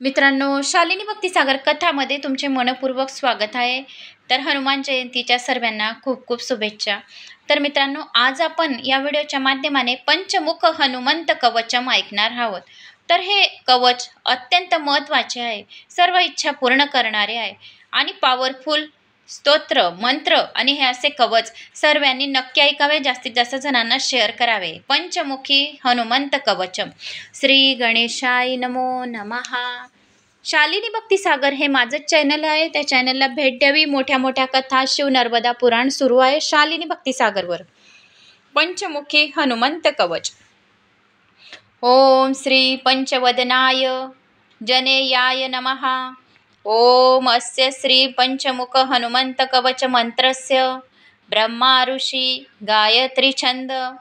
मित्रांनो, शालिनी भक्तिसागर कथामध्ये तुमचे मनपूर्वक स्वागत आहे. तर हनुमान जयंतीच्या सर्वांना खूप खूप शुभेच्छा. तर मित्रांनो, आज आपण या व्हिडिओच्या माध्यमाने पंचमुख हनुमंत कवचम ऐकणार आहोत. तर हे कवच अत्यंत महत्त्वाचे आहे, सर्व इच्छा पूर्ण करणारे आहे आणि पॉवरफुल स्तोत्र मंत्र आणि हे असे कवच सर्वांनी नक्की ऐकावे, जास्तीत जास्त जणांना शेअर करावे. पंचमुखी हनुमंत कवचम. श्री गणेशाय नमो नमः. शालिनी भक्तिसागर हे माझं चॅनल आहे, त्या चॅनलला भेट द्यावी. मोठ्या मोठ्या कथा, शिव नर्मदा पुराण सुरू आहे शालिनी भक्तिसागरवर. पंचमुखी हनुमंत कवच. ओम श्री पंचवदनाय जनेयाय नमः. ओम अस्य श्री पंचमुख हनुमंत कवच मंत्रस्य ब्रह्मा ऋषी गायत्री छंद.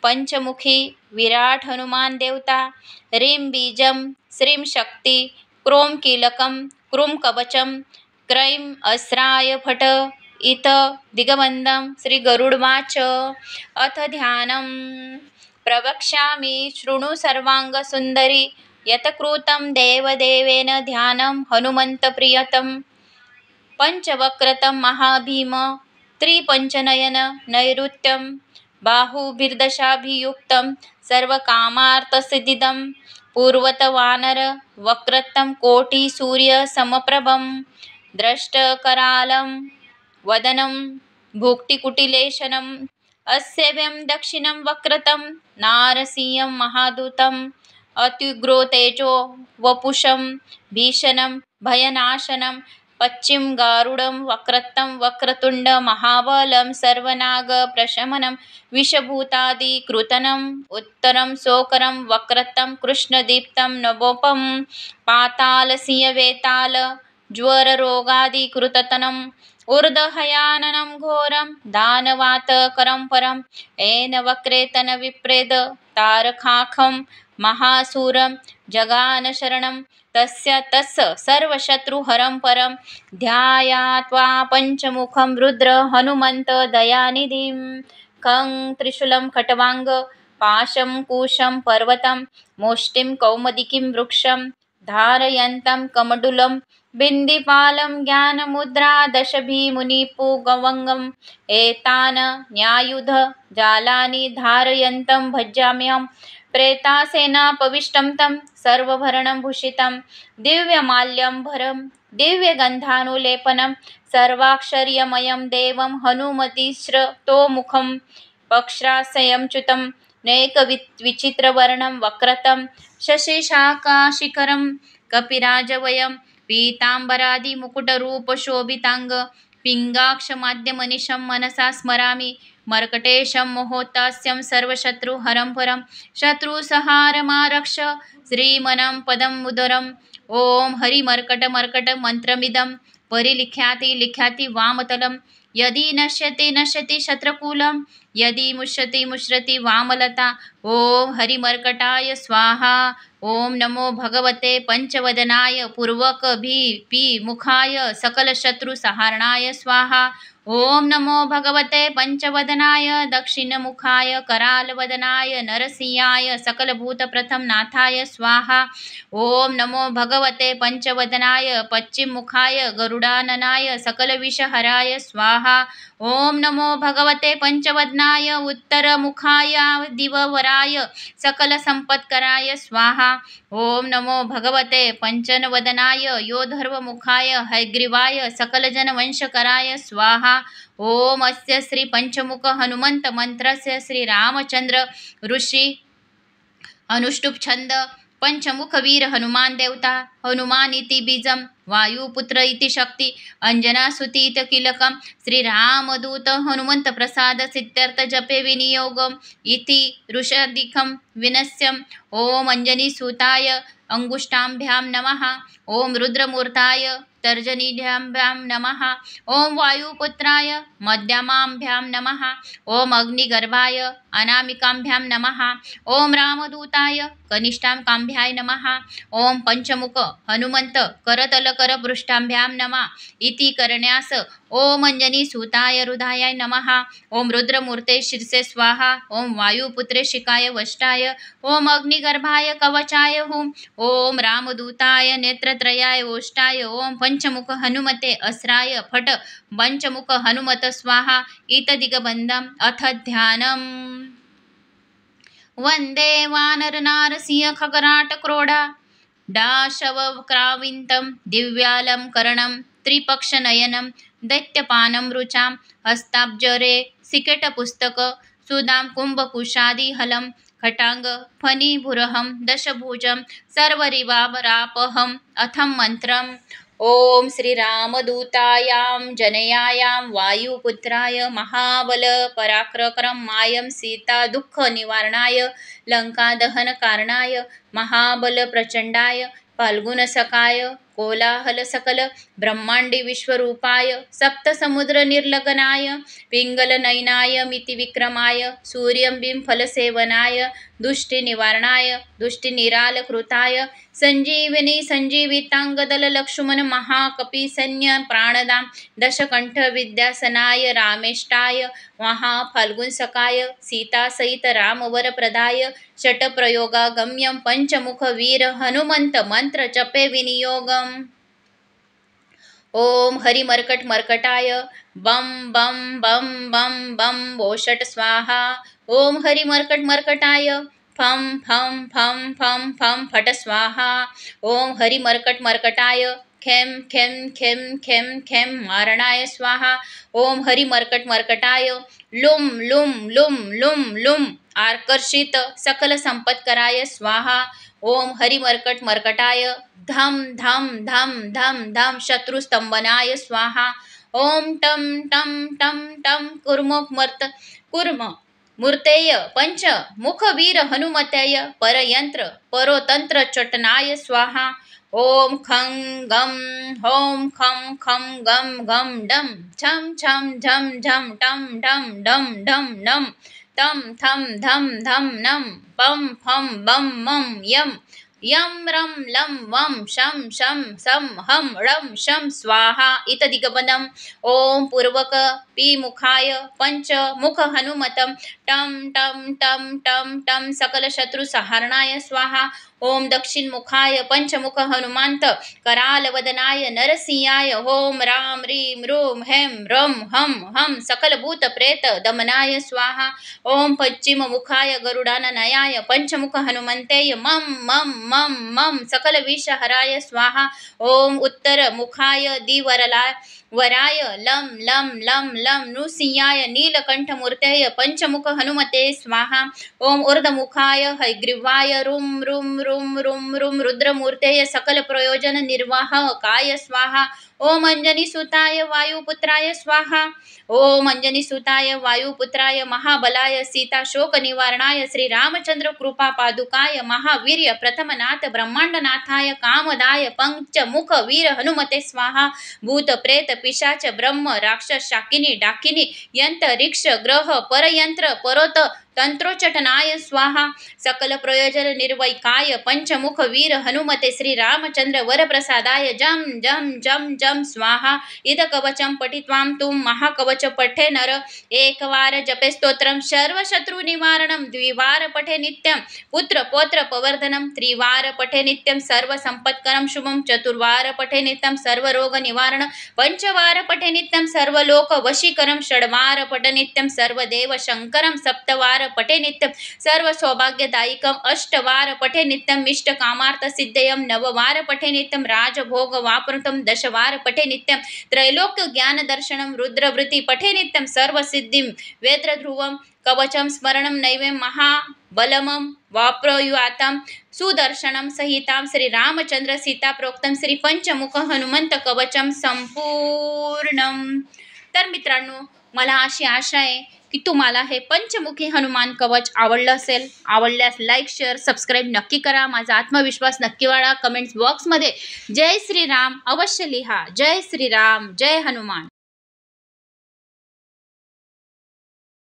पंचमुखी विराट हनुमान देवता. रीम बीजम श्रीम शक्ति क्रोम कीलकम क्रूम कवचम क्रैम अस्राय फट इत दिगबंधम. श्री गरुडवाच. अथ ध्यानम प्रवक्ष्यामि शृणु सर्वांग सुंदरी यतकृतं देवदेवेन ध्यानं हनुमंतप्रियतम. पंचवक्रतं महाभीम त्रिपंचनयन नैऋत्यं बाहुभिर्दशाभियुक्तं सर्वकामार्थसिद्धिदं. पूर्वत वानर वक्रतं कोटि सूर्य समप्रभं. दृष्टकरालं वदनं भुक्तिकुटिलेशनम्. अस्यव्यं दक्षिणं वक्रतं नारसिंहं महादूतं. अत्युग्रो तेजो वपुषं भीषणं भयनाशनं. पश्चिम गारुडं वक्रतं वक्रतुंड महाबलं सर्वनाग प्रशमनं. विषभूतादिकृतनं उत्तरं सोकरं वक्रतं कृष्णदीप्तं नवोपं. पातालसिंहवेताल ज्वररोगादिकृततनं. ऊर्ध्वहयाननं घोरं दानवातकरं परं. येन वक्रेतन विप्रेद तारकाखं महासूरं जगान शरणं. तस्य तस्य सर्वशत्रुहरं परं. ध्यायात्वा पंचमुखं रुद्र हनुमंत दयानिधिं. खं त्रिशूलं खट्वांग पाशं कुशं पर्वतं. मुष्टिं कौमुदिकीं वृक्षं धारयन्तं कमण्डलुं. बिन्दिपालं ज्ञानमुद्रा दशभिमुनिपुगवङ्गम्. एतान् न्यायुध जालानि धारयन्तं भजाम्यहं. प्रेतासेनापविष्टं तं सर्वभरणं भूषितं. दिव्यमाल्यंभरं दिव्यगन्धानुलेपनं. सर्वाक्षर्यमयं देवं हनुमतिश्रतोमुखं. पक्षाश्रयंच्युतं नैकविचित्रवर्णं वक्रतं. शशिशाखाशिखरं कपिराजवयं. पीताम्बरादिमुकुटरूपशोभितांग. पिङ्गाक्षमाद्यमनिशं मनसा स्मरामि. मर्कटेशं मोहोत्तास्यं सर्वशत्रुहरं परं. शत्रुसंहारमारक्ष श्रीमनं पदमुदरम्. ओम हरिमर्कट मर्कट मंत्रमिदं परिलिख्याति लिख्याति वामतलं. यदि नश्यति नश्यति शत्रुकुलं. यदि मुष्यति मुष्यति वामलता. ओम हरिमर्कटाय स्वाहा. ओम नमो भगवते पंचवदनाय पूर्वकभिमुखाय सकलशत्रुसंहारणाय स्वाहा. ओम नमो भगवते पंचवदनाय दक्षिणमुखाय करालवदनाय नरसिंहाय सकलभूतप्रथम नाथाय स्वाहा. ओम नमो भगवते पंचवदनाय पश्चिममुखाय गरुडाननाय सकलविषहराय स्वाहा. ओम नमो भगवते पंचवदनाय उत्तरमुखाय दिववराय सकलसंपत्कराय स्वाहा. ओम नमो भगवते पंचवदनाय योधर्वमुखाय हयग्रीवाय सकलजनवंशकराय स्वाहा. ओम अस्य श्री पंचमुख हनुमंत मंत्रस्य श्री रामचंद्र ऋषि अनुष्टुप छंद. पंचमुख वीर हनुमान देवता. हनुमान इति बीजम वायुपुत्र इति शक्ति. अंजनासुति इति कीलकम. श्रीरामदूत हनुमंत प्रसाद सिद्ध्यर्थ जपे विनियोगम इति ऋषदिखं विनस्यम्. ओम अंजनीसुताय अंगुष्ठाभ्यां नमः. ओम रुद्रमूर्ताय तर्जनीभ्यां नमः. ओम वायुपुत्राय मध्यमाभ्यां नमः. ओम अग्निगर्भाय अनामिकाभ्यां नमः. ओम रामदूताय कनिष्ठाकाभ्याय नमः. ओम पंचमुख हनुमंत करतल कर पृष्ठाभ्यां नमः इति करण्यास ओम अंजनी सुताय हृदयाय नमः ओम रुद्रमूर्ते शिरसे स्वाहा ओम वायुपुत्रे शिखाय वष्टाय ओम अग्निगर्भाय कवचाय हुम ओम रामदूताय नेत्रत्रयाय ओष्टाय ओम पंचमुख हनुमते अस्राय फट पंचमुख हनुमत स्वाहा इत दिगबंधम अथ ध्यानम वंदे वानरनारसिंह खगराट क्रोडा डाशव क्राविन्तं दिव्यालं करणं त्रिपक्षनयनं दैत्यपानं रुचां हस्ताब्जरे सिकेटपुस्तक सुदां कुम्भकुशादिहलं खटांग फणिभुरहं दशभुजं सर्वरिवावरापहं अथं मन्त्रम् ओम श्री रामदूतायां जनयायां वायुपुत्राय महाबल पराक्रमाय सीता दुःख निवारणाय लंका दहन कारणाय महाबल प्रचंडाय फाल्गुन सकाय कोलाहल सकल ब्रह्मांडी विश्वरूपाय सप्त समुद्र निर्लग्नाय पिंगल नयनाय मिति विक्रमाय सूर्यंबिं फलसेवनाय दुष्टि निवारणाय दुष्टि निराल कृताय संजीवनी संजीवितांगदल लक्ष्मण महाकपि सैन्य प्राणदां दशकंठ विद्यासनाय रामेष्टाय महाफाल्गुन सकाय सीता सहित रामवर प्रदाय षटप्रयोगागम्यं पंचमुख वीर हनुमंत मंत्र जपे विनियोगम ओम हरि मर्कट मर्कटाय बम बम बम बम बम ओषट स्वाहा ओम हरि मर्कट मर्कटाय फम फम फम फम फम फट स्वाहा ओम हरि मर्कट मर्कटाय खेम खेम खेम खेम खेम मारणाय स्वाहा ओम हरि मर्कट मर्कटाय लुम लुम लुम लुम लुम आकर्षित सकल संपत्कराय स्वाहा ओम हरि मर्कट मर्कटाय धम धम धम धम धम शत्रुस्तंभनाय स्वाहा ओम टम टम टम टम कुर्म मूर्तेय पंच मुखवीर हनुमतेय परयंत्र परोतंत्र चटनाय स्वाहा ओम खं गम होम खम खम गम गम डम छम छम झम झम टम डम डम डम नम तम थम धम धम नम पम फम बम मम यम यम रम लम वम शम शम सम हम रम शम स्वाहा इत दिगबंधम ओम पूर्वक पिमुखाय पंच मुख हनुमतम टम टम टम टम टम सकल शत्रु संहरणाय स्वाहा ओम दक्षिण मुखाय पंचमुख हनुमंत कराल वदनाय नरसिंहाय ओम राम रीम रूम हेम रम हम हम सकल भूत प्रेत दमनाय स्वाहा ओम पश्चिम मुखाय गरुडाननयाय पंचमुख हनुमंतेय मम मम मम मम सकल विष हराय स्वाहा ओम उत्तर मुखाय दिवरलाय वराय लम लम लम लम नृसिंहाय नीलकंठ मूर्तेय पंचमुख हनुमते स्वाहा ओम ऊर्ध्वमुखाय हयग्रीवाय रुम रुम रुम रुम रुम रुद्रमूर्तेय सकल प्रयोजन निर्वाह काय स्वाहा ओम अंजनी सुताय वायुपुत्राय स्वाहा ओम अंजनी सुताय वायुपुत्राय महाबलाय सीता शोक निवारणाय श्री रामचंद्र कृपा पादुकाय महावीर्य प्रथमनाथ ब्रह्मांडनाथाय कामदाय पंचमुख वीर हनुमते स्वाहा भूत प्रेत पिशाच ब्रह्म राक्षस शाकिनी डाकिनी यंतरिक्ष ग्रह परयंत्र परोत तंत्रोचटनाय स्वाहा सकल प्रयोजन निर्वैकाय पंचमुख वीर हनुमते श्री रामचंद्र वरप्रसादाय जम जम जम जम स्वाहा इद कवचम पठित्वां तुम महाकवच पठे नर एकवार जपे स्तोत्रम सर्वशत्रु निवारणम द्विवार पठे नित्यम पुत्र पौत्र पवर्धनम त्रिवार पठे नित्यम सर्व संपत्करम शुभम चतुर्वार पठे नित्यम सर्व रोग निवारण पंचवार पठे नित्यम सर्वलोक वशीकरम षड्वार पठे नित्यम सर्वदेव शंकरम सप्तवार पठे नित्यम सर्व सौभाग्यदायिकम अष्टवार पठे नित्यम इष्ट कामार्थ सिद्धयम नववार पठे नित्यम राजभोग वापृतम दशवार पठे नित्यम त्रैलोक्य ज्ञान दर्शनम रुद्रवृत्ति पठे नित्यम सर्व सिद्धिम वेद्र ध्रुवम कवचम स्मरणम नैवेम महाबलमम वाप्रयुआतम सुदर्शनम सहिताम श्री रामचंद्र सीता प्रोक्तम श्री पंचमुख हनुमंत कवचम संपूर्णम। तर मित्रांनो, मला अशी आशा आहे की तुम्हाला हे पंचमुखी हनुमान कवच आवडलं असेल। आवडल्यास लाईक शेअर सबस्क्राईब नक्की करा। माझा आत्मविश्वास नक्की वाढा। कमेंट्स बॉक्समध्ये जय श्रीराम अवश्य लिहा। जय श्रीराम, जय हनुमान।